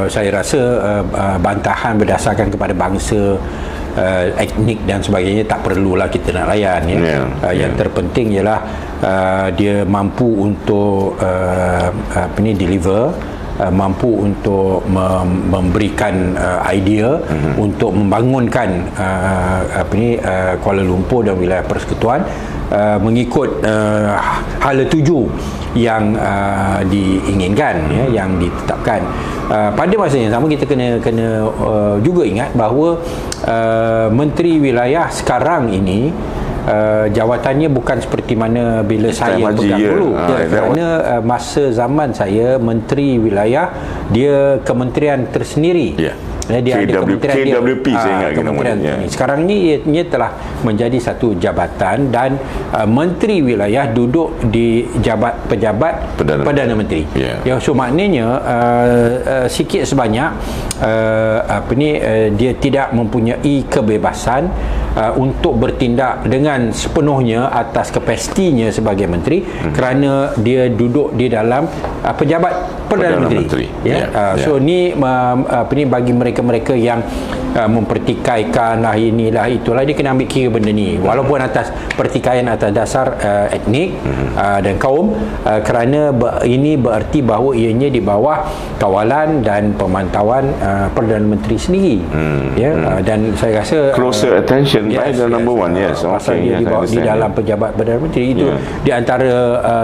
saya rasa bantahan berdasarkan kepada bangsa, etnik dan sebagainya tak perlulah kita nak layan, ya. Yang terpenting ialah dia mampu untuk deliver, mampu untuk memberikan idea untuk membangunkan Kuala Lumpur dan wilayah persekutuan mengikut hala tuju yang diinginkan, ya, yang ditetapkan. Pada masa yang sama kita kena juga ingat bahawa menteri wilayah sekarang ini jawatannya bukan seperti mana bila saya pegang dulu, kerana masa zaman saya menteri wilayah dia kementerian tersendiri. Dia ada kementerian KWP, saya ingat kementerian ini. Sekarang ni ia telah menjadi satu jabatan dan menteri wilayah duduk di pejabat Perdana Menteri. So maknanya sikit sebanyak dia tidak mempunyai kebebasan untuk bertindak dengan sepenuhnya atas kapasitinya sebagai menteri, kerana dia duduk di dalam pejabat Perdana Menteri. So ni bagi mereka yang mempertikaikan lah inilah itulah, dia kena ambil kira benda ni, walaupun atas pertikaian atas dasar etnik dan kaum, kerana ini bererti bahawa ianya di bawah kawalan dan pemantauan Perdana Menteri sendiri. Dan saya rasa closer attention by the number one. Pasal dia di dalam pejabat Perdana Menteri itu di antara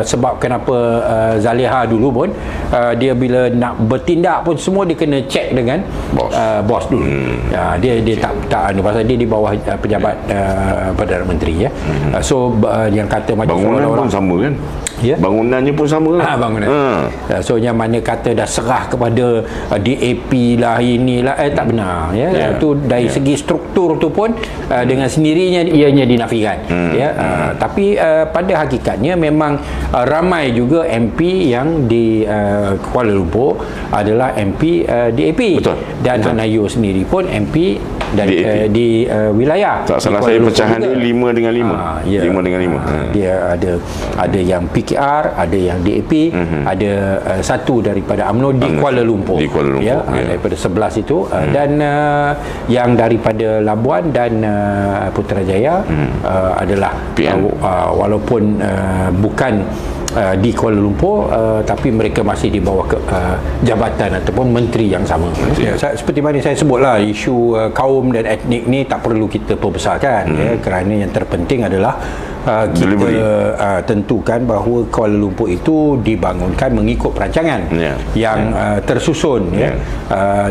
sebab kenapa Zaliha dulu pun dia bila nak bertindak pun semua dia kena check dengan bos dulu. Dia tak pasal dia di bawah pejabat Perdana Menteri, ya. So yang kata macam bangunan pun sama kan? Bangunannya pun sama kan? Bangunan. So yang mana kata dah serah kepada DAP lah inilah, tak benar, ya. Itu dari segi struktur tu pun dengan sendirinya ianya dinafikan, tapi pada hakikatnya memang ramai juga MP yang di Kuala Lumpur adalah MP DAP. Dan Hanayo sendiri pun MP di wilayah. Tak salah saya pecahan dia 5 dengan 5. 5 dengan 5. Dia ada yang PKR, ada yang DAP, ada satu daripada UMNO di Kuala Lumpur. Daripada 11 itu, dan yang daripada Labuan dan Putrajaya adalah walaupun bukan di Kuala Lumpur, tapi mereka masih di bawah jabatan ataupun menteri yang sama. Seperti mana saya sebutlah, isu kaum dan etnik ni tak perlu kita perbesarkan, kerana yang terpenting adalah kita tentukan bahawa Kuala Lumpur itu dibangunkan mengikut perancangan yang tersusun,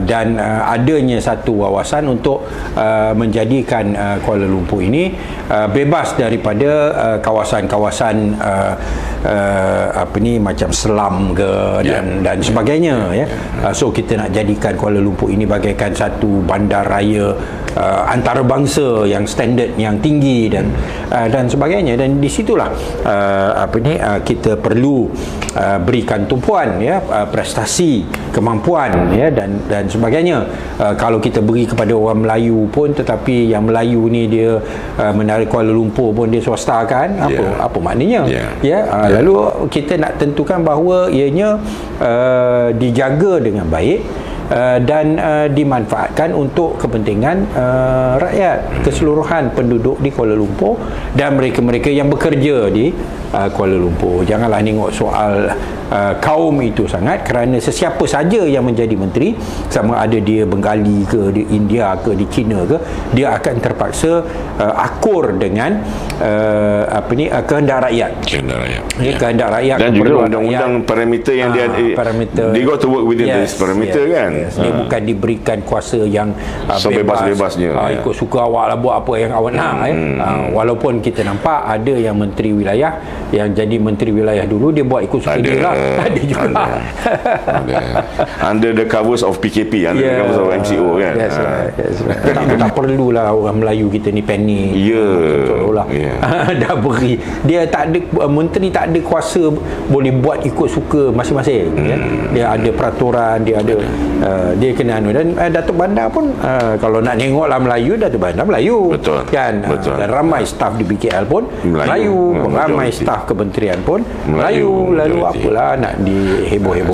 dan adanya satu wawasan untuk menjadikan Kuala Lumpur ini bebas daripada kawasan-kawasan macam selam ke dan sebagainya, ya. So kita nak jadikan Kuala Lumpur ini bagaikan satu bandar raya antarabangsa yang standard yang tinggi dan sebagainya, dan di situlah kita perlu berikan tumpuan, ya, prestasi, kemampuan, ya, dan sebagainya. Kalau kita beri kepada orang Melayu pun, tetapi yang Melayu ni dia menarik Kuala Lumpur pun dia swasta kan, apa maknanya? Lalu kita nak tentukan bahawa ianya dijaga dengan baik dan dimanfaatkan untuk kepentingan rakyat keseluruhan penduduk di Kuala Lumpur dan mereka-mereka yang bekerja di Kuala Lumpur. Janganlah tengok soal kaum itu sangat, kerana sesiapa saja yang menjadi menteri, sama ada dia Bengali ke, di India ke, di China ke, dia akan terpaksa akur dengan kehendak rakyat. Kehendak rakyat dan juga undang-undang parameter yang dia got to work within this parameter, kan. Dia bukan diberikan kuasa yang bebas-bebasnya. Ikut suka awak lah, buat apa yang awak nak. Walaupun kita nampak ada yang menteri wilayah yang jadi menteri wilayah dulu, dia buat ikut suka dia lah. Ada juga. Under the covers of PKP, under the covers of MCO, kan. Tak perlulah orang Melayu kita ni panik. Dah beri, dia tak ada, menteri tak ada kuasa boleh buat ikut suka masing-masing. Dia ada peraturan, dia ada dia kena dan Datuk Bandar pun kalau nak tengoklah Melayu, Datuk Bandar Melayu, kan. Dan ramai staf di BKL pun Melayu, ramai staf kementerian pun Melayu. Lalu apalah nak diheboh-heboh.